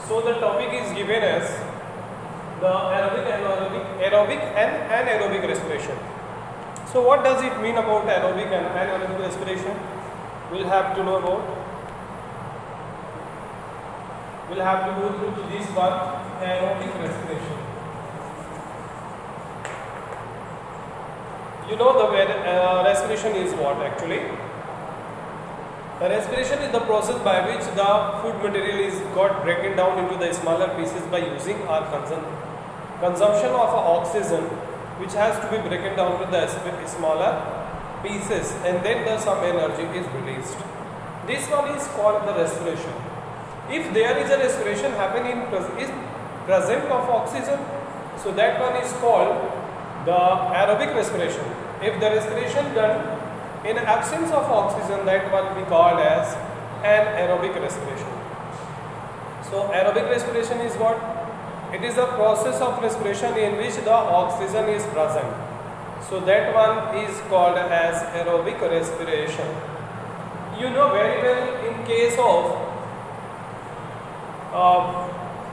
So the topic is given as the aerobic and anaerobic respiration. So what does it mean about aerobic and anaerobic respiration? We'll have to know about. We'll have to go through to this one, aerobic respiration. You know the respiration is what actually? The respiration is the process by which the food material is got broken down into the smaller pieces by using our consumption of oxygen, which has to be broken down to the smaller pieces, and then some energy is released. This one is called the respiration. If there is a respiration happening in present of oxygen, so that one is called the aerobic respiration. If the respiration done in absence of oxygen, that one we called as anaerobic respiration. So aerobic respiration is what? It is a process of respiration in which the oxygen is present. So that one is called as aerobic respiration. You know very well, in case of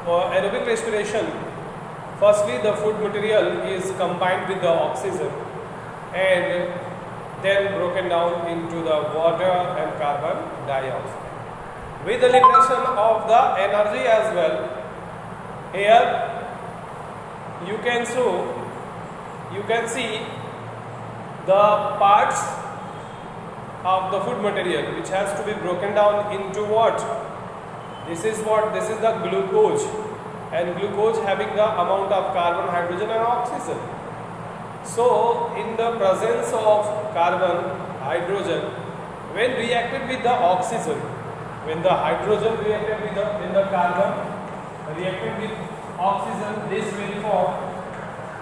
aerobic respiration, firstly the food material is combined with the oxygen and then broken down into the water and carbon dioxide with the liberation of the energy as well. Here you can see the parts of the food material which has to be broken down into what? This is the glucose, and glucose having the amount of carbon, hydrogen and oxygen. So in the presence of carbon, hydrogen, when reacted with the oxygen, when the hydrogen reacted with the carbon reacted with oxygen, this will form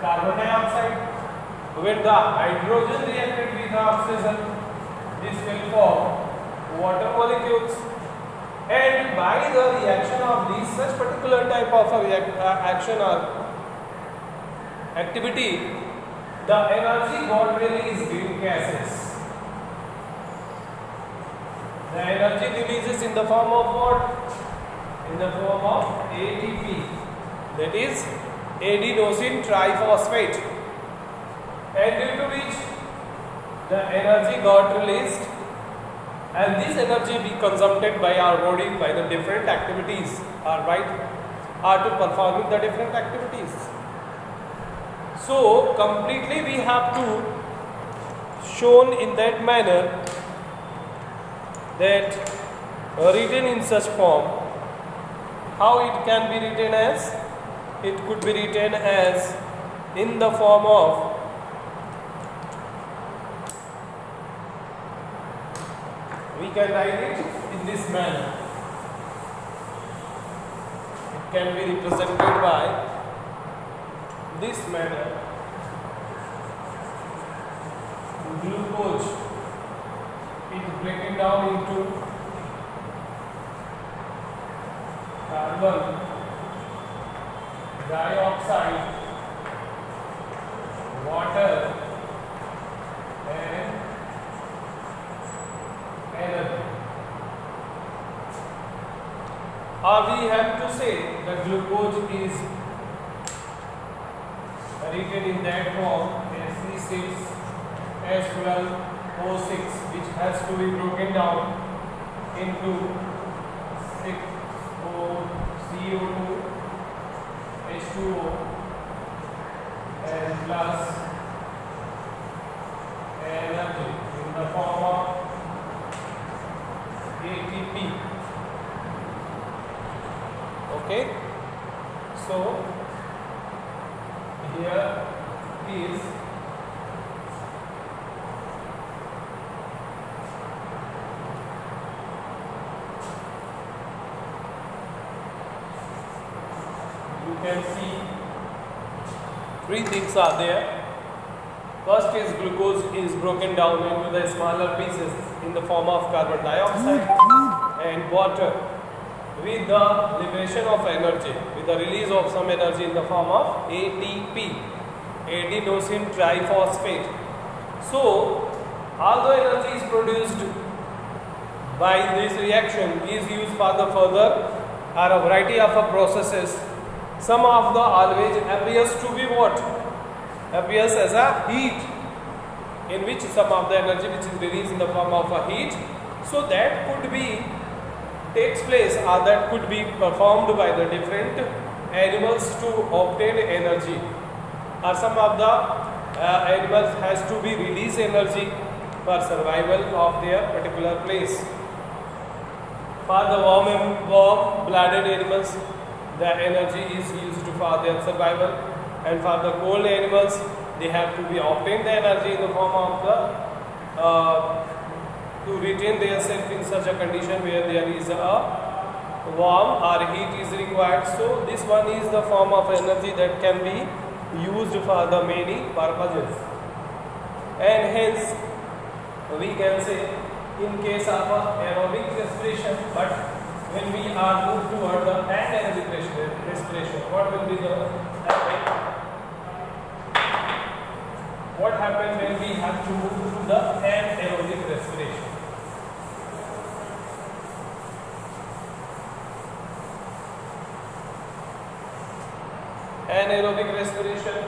carbon dioxide. When the hydrogen reacted with the oxygen, this will form water molecules. And by the reaction of these such particular type of action or activity, the energy got released in gases. The energy releases in the form of what? In the form of ATP, that is adenosine triphosphate, and due to which the energy got released, and this energy be consumed by our body by the different activities, are to performing the different activities. So completely we have to shown in that manner that written in such form. How it can be written as? It could be written as in the form of we can write it in this manner. It can be represented by this manner. Glucose is broken down into carbon dioxide, water and energy. Or we have to say that glucose is written in that form C6H12O6, which has to be broken down into 6CO2 H2O and plus energy in the form of ATP. Okay, so here is you can see three things are there. First is glucose is broken down into the smaller pieces in the form of carbon dioxide and water with the liberation of energy, with the release of some energy in the form of ATP, adenosine triphosphate. So all the energy is produced by this reaction is used for the further are a variety of processes. Some of the always appears to be what? Appears as a heat, in which some of the energy which is released in the form of a heat. So that could be takes place, or that could be performed by the different animals to obtain energy, or some of the animals has to be release energy for survival of their particular place. For the warm-blooded animals, the energy is used for their survival, and for the cold animals, they have to be obtained the energy in the form of the to retain themselves in such a condition where there is a warm or heat is required. So this one is the form of energy that can be used for the many purposes, and hence we can say in case of aerobic respiration. But when we are moved toward the anaerobic respiration, what will be the what happens when we have to move to the anaerobic respiration? Anaerobic respiration.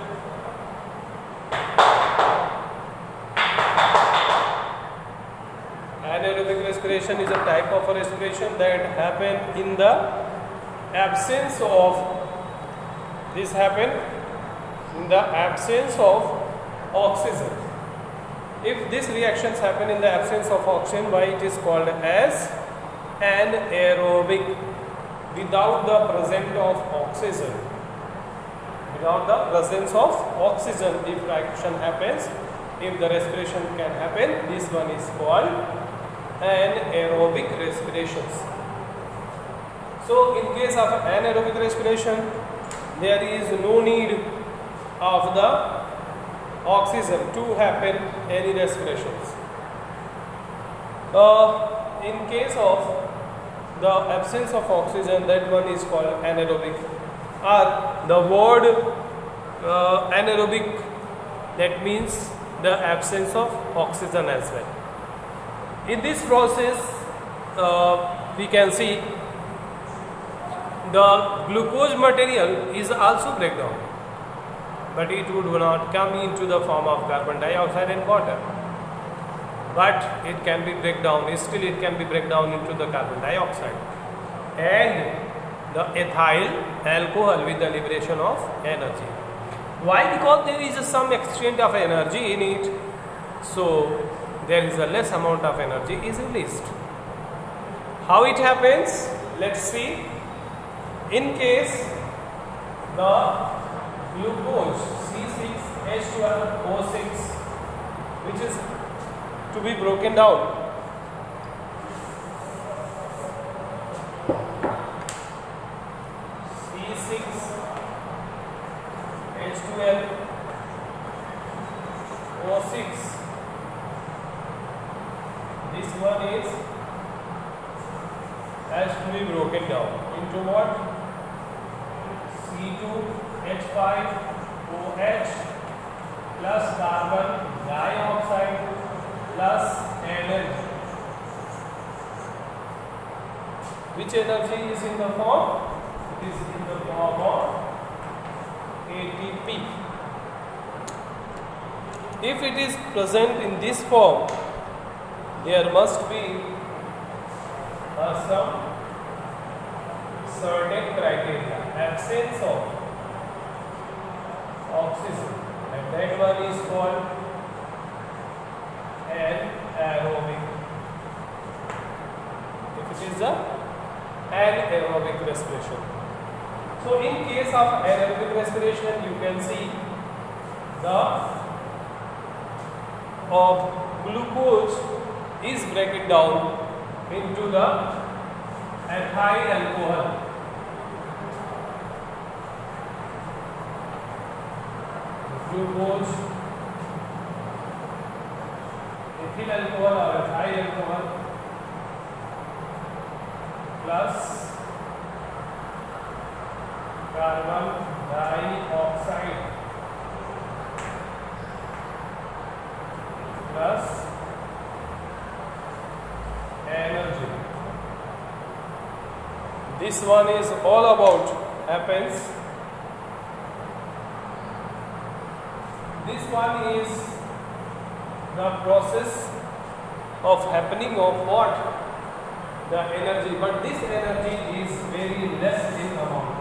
Anaerobic respiration is a type of respiration that happen in the absence of oxygen. If these reactions happen in the absence of oxygen, why it is called as anaerobic? Without the presence of oxygen. Without the presence of oxygen, if reaction happens, if the respiration can happen, this one is called anaerobic respirations. So in case of anaerobic respiration, there is no need of the oxygen to happen any respirations. In case of the absence of oxygen, that one is called anaerobic. The word anaerobic, that means the absence of oxygen as well. In this process, we can see the glucose material is also breakdown, but it would not come into the form of carbon dioxide and water, but it can be breakdown. Still it can be breakdown into the carbon dioxide and the ethyl alcohol with the liberation of energy. Why? Because there is some exchange of energy in it, so there is a less amount of energy is released. How it happens? Let's see. In case the glucose C6H12O6, which is to be broken down, C6H12O6, this one is has to be broken down into what? C2H5OH plus carbon dioxide plus energy. Which energy is in the form? It is in the form of ATP. If it is present in this form, there must be some certain criteria. Absence of oxygen, and that one is called anaerobic. If it is an anaerobic respiration. So in case of anaerobic respiration, you can see the glucose is broken down into the ethyl alcohol. Glucose, ethyl alcohol or ethyl alcohol plus carbon dioxide plus energy. This one is all about happens. This one is the process of happening of what? The energy, but this energy is very less in amount.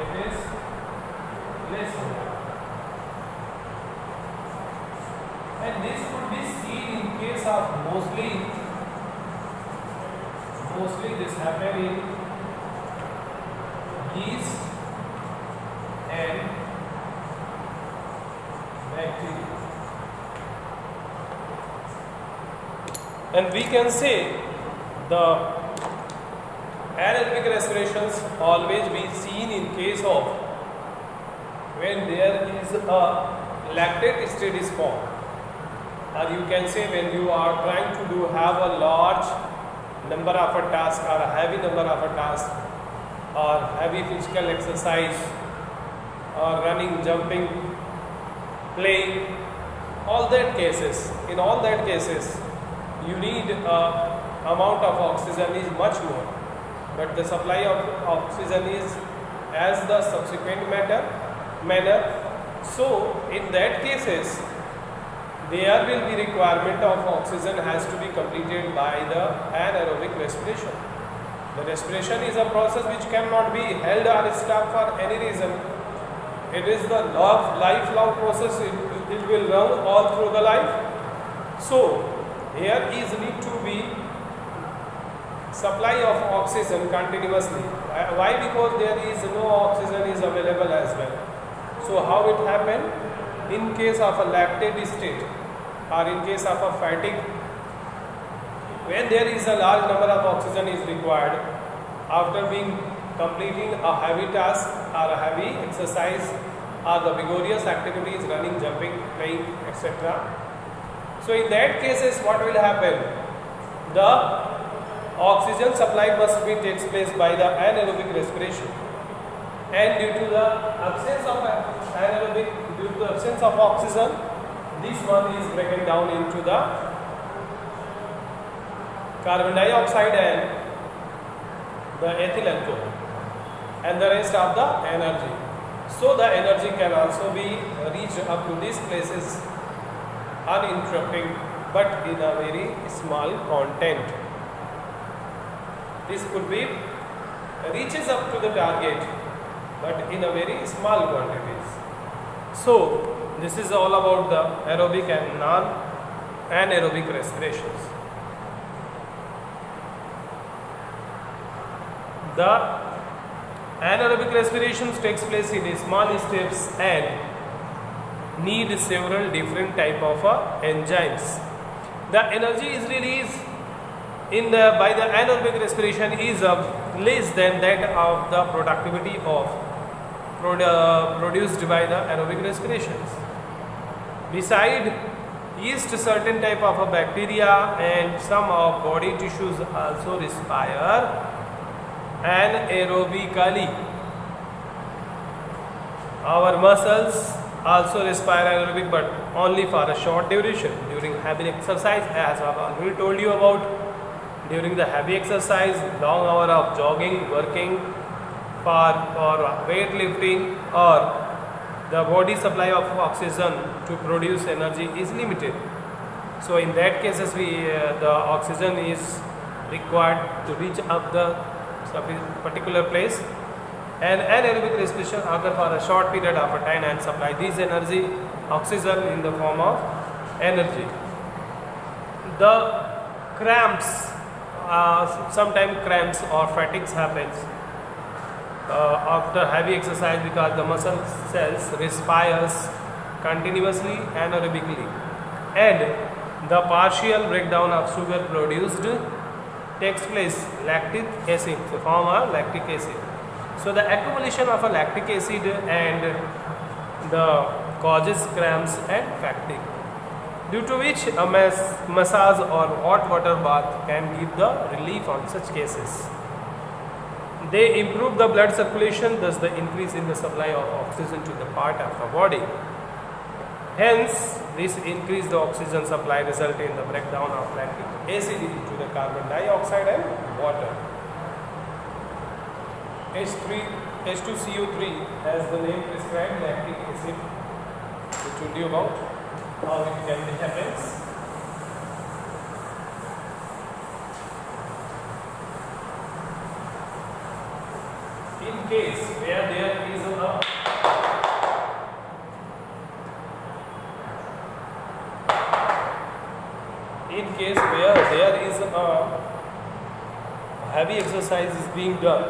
It is less. And this could be seen in case of mostly this happen in yeast and bacteria. And we can say the anaerobic respirations always be seen in case of when there is a lactate state is formed, or you can say when you are trying to have a large number of a task or a heavy number of a task or heavy physical exercise or running, jumping, playing, in all that cases you need amount of oxygen is much more, but the supply of oxygen is as the subsequent manner. So in that cases there will be requirement of oxygen has to be completed by the anaerobic respiration. The respiration is a process which cannot be held or stopped for any reason. It is the lifelong process. It will run all through the life. So here is need to be supply of oxygen continuously. Why? Because there is no oxygen is available as well. So how it happen? In case of a lactate state or in case of a fatigue, when there is a large number of oxygen is required after being completing a heavy task or a heavy exercise or the vigorous activities, running, jumping, playing, etc. So in that cases what will happen? The oxygen supply must be takes place by the anaerobic respiration, and due to the absence of oxygen, this one is broken down into the carbon dioxide and the ethyl alcohol and the rest of the energy. So the energy can also be reached up to these places uninterrupted, but in a very small content. This could be reaches up to the target, but in a very small quantities. So this is all about the aerobic and non-anaerobic respirations. The anaerobic respirations takes place in small steps and need several different type of enzymes. The energy is released by the anaerobic respiration is less than that of the productivity of produced by the aerobic respirations. Beside yeast, certain type of bacteria and some of body tissues also respire anaerobically. Our muscles also respire anaerobic, but only for a short duration during heavy exercise, as I have already told you about. During the heavy exercise, long hour of jogging, working or weightlifting, or the body supply of oxygen to produce energy is limited. So in that cases, the oxygen is required to reach up the particular place, and anaerobic respiration occur for a short period of time and supply this energy, oxygen, in the form of energy. The cramps, sometimes cramps or fatigues happens after heavy exercise because the muscle cells respires continuously anaerobically, and the partial breakdown of sugar produced takes place. Lactic acid form a lactic acid. So the accumulation of a lactic acid and the causes cramps and fatigue, due to which a massage or hot water bath can give the relief on such cases. They improve the blood circulation, thus the increase in the supply of oxygen to the part of the body. Hence, this increase the oxygen supply result in the breakdown of lactic acid into the carbon dioxide and water. H3 H2CO3 as the name prescribed, lactic acid. We told you about how it can happens. In case where there is a heavy exercise is being done,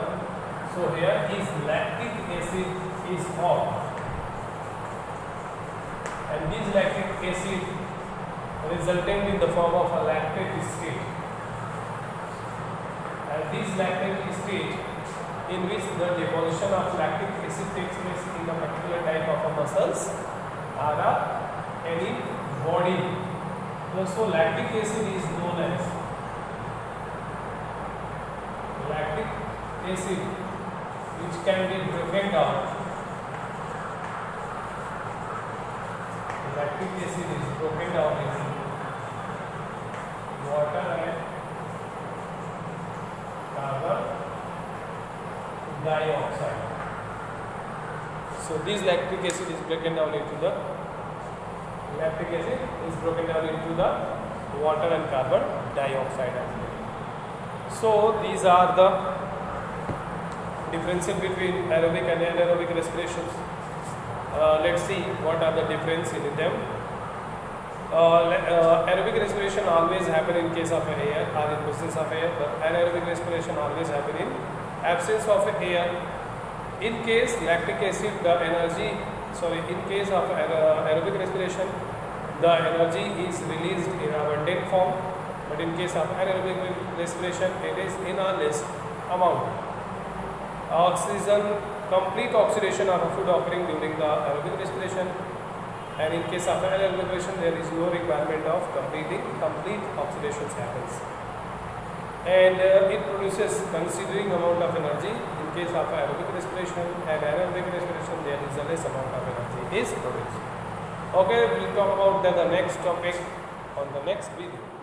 so here is lactic acid is formed, and this lactic acid resulting in the form of a lactate state, and this lactate state in which the deposition of lactic acid takes place in a particular type of a muscles or any body. So lactic acid is known as lactic acid, which can be broken down. Lactic acid is broken down into water and carbon dioxide. So this lactic acid is broken down into the water and carbon dioxide as well. So these are the differences between aerobic and anaerobic respirations. Let's see what are the differences in them. Aerobic respiration always happen in case of air or in presence of air, but anaerobic respiration always happen in absence of air. In case lactic acid, in case of aerobic respiration, the energy is released in abundant form, but in case of anaerobic respiration, it is in a less amount. Complete oxidation of a food occurring during the aerobic respiration, and in case of anaerobic respiration, there is no requirement of complete oxidation happens, and it produces considering amount of energy. In case of aerobic respiration and anaerobic respiration, there is a less amount of energy is produced. Okay, we'll talk about the next topic on the next video.